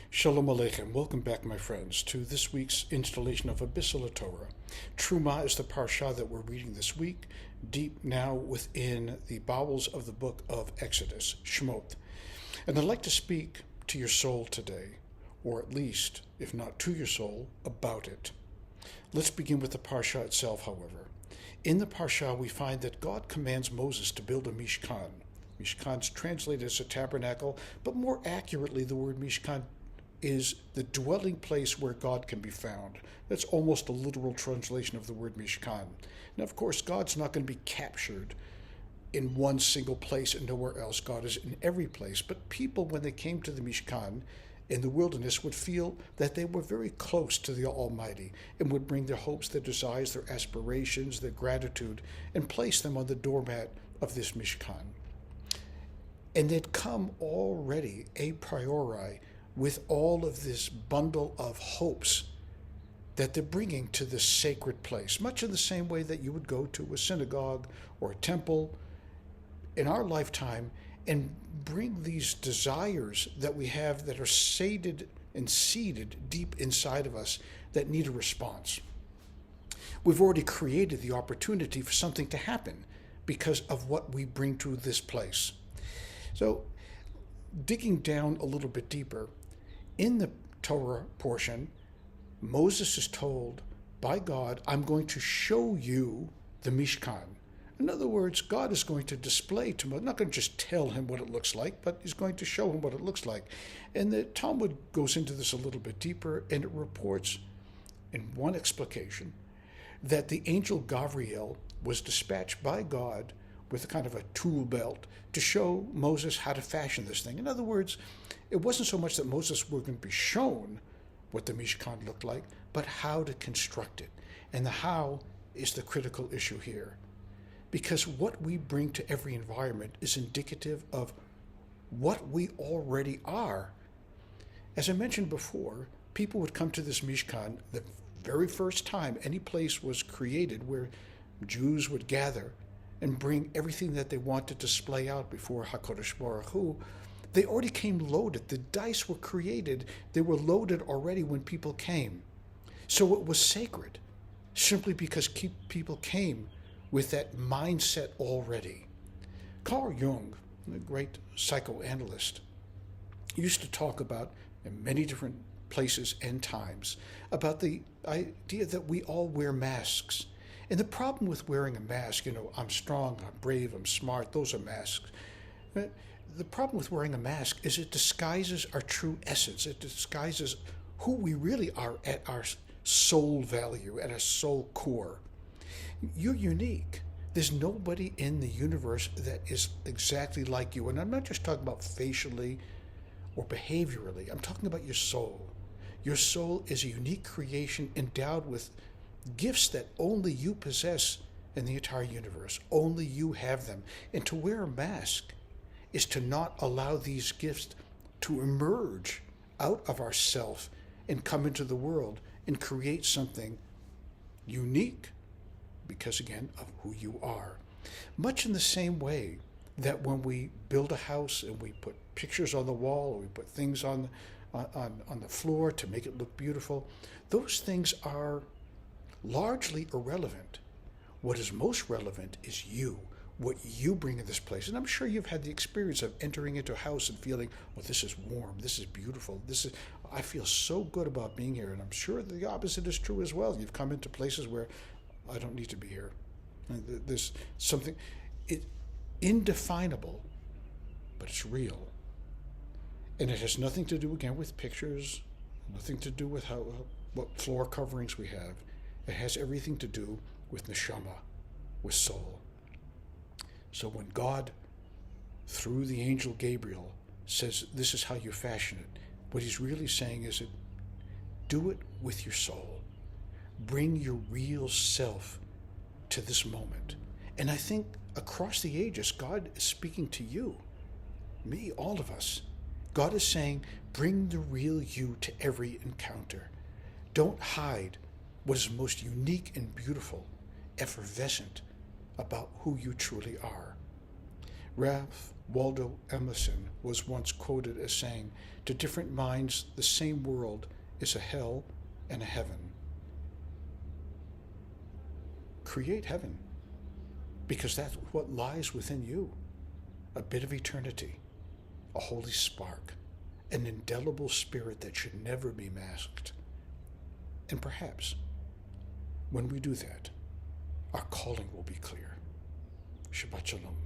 Shalom Aleichem. Welcome back, my friends, to this week's installation of a Biselleh Torah. Terumah is the parsha that we're reading this week, deep now within the bowels of the book of Exodus, Shemot. And I'd like to speak to your soul today, or at least, if not to your soul, about it. Let's begin with the parsha itself, however. In the parsha, we find that God commands Moses to build a Mishkan. Mishkan is translated as a tabernacle, but more accurately, the word Mishkan is the dwelling place where God can be found. That's almost a literal translation of the word Mishkan. Now, of course, God's not going to be captured in one single place and nowhere else. God is in every place. But people, when they came to the Mishkan in the wilderness, would feel that they were very close to the Almighty and would bring their hopes, their desires, their aspirations, their gratitude, and place them on the doormat of this Mishkan. And they'd come already a priori with all of this bundle of hopes that they're bringing to this sacred place, much in the same way that you would go to a synagogue or a temple in our lifetime and bring these desires that we have that are sated and seated deep inside of us that need a response. We've already created the opportunity for something to happen because of what we bring to this place. So, digging down a little bit deeper, in the Torah portion, Moses is told by God, I'm going to show you the Mishkan. In other words, God is going to display to Moses, not going to just tell him what it looks like, but he's going to show him what it looks like. And the Talmud goes into this a little bit deeper, and it reports in one explication that the angel Gabriel was dispatched by God with a kind of a tool belt to show Moses how to fashion this thing. In other words, it wasn't so much that Moses were going to be shown what the Mishkan looked like, but how to construct it. And the how is the critical issue here. Because what we bring to every environment is indicative of what we already are. As I mentioned before, people would come to this Mishkan the very first time any place was created where Jews would gather and bring everything that they want to display out before HaKadosh Baruch Hu. They already came loaded. The dice were created. They were loaded already when people came. So it was sacred, simply because people came with that mindset already. Carl Jung, the great psychoanalyst, used to talk about, in many different places and times, about the idea that we all wear masks. And the problem with wearing a mask, I'm strong, I'm brave, I'm smart, those are masks. The problem with wearing a mask is it disguises our true essence. It disguises who we really are at our soul value, at our soul core. You're unique. There's nobody in the universe that is exactly like you. And I'm not just talking about facially or behaviorally. I'm talking about your soul. Your soul is a unique creation endowed with gifts that only you possess in the entire universe. Only you have them. And to wear a mask is to not allow these gifts to emerge out of ourself and come into the world and create something unique because, again, of who you are. Much in the same way that when we build a house and we put pictures on the wall or we put things on the floor to make it look beautiful, those things are largely irrelevant. What is most relevant is you, what you bring in this place. And I'm sure you've had the experience of entering into a house and feeling, well, this is warm, this is beautiful, I feel so good about being here. And I'm sure the opposite is true as well. You've come into places where I don't need to be here. There's something indefinable, but it's real. And it has nothing to do, again, with pictures, nothing to do with what floor coverings we have. It has everything to do with neshama, with soul. So when God, through the angel Gabriel, says, this is how you fashion it, what he's really saying is do it with your soul. Bring your real self to this moment. And I think across the ages, God is speaking to you, me, all of us. God is saying, bring the real you to every encounter. Don't hide what is most unique and beautiful, effervescent about who you truly are. Rav Waldo Emerson was once quoted as saying, "To different minds, the same world is a hell and a heaven." Create heaven, because that's what lies within you. A bit of eternity, a holy spark, an indelible spirit that should never be masked. And perhaps, when we do that, our calling will be clear. Shabbat Shalom.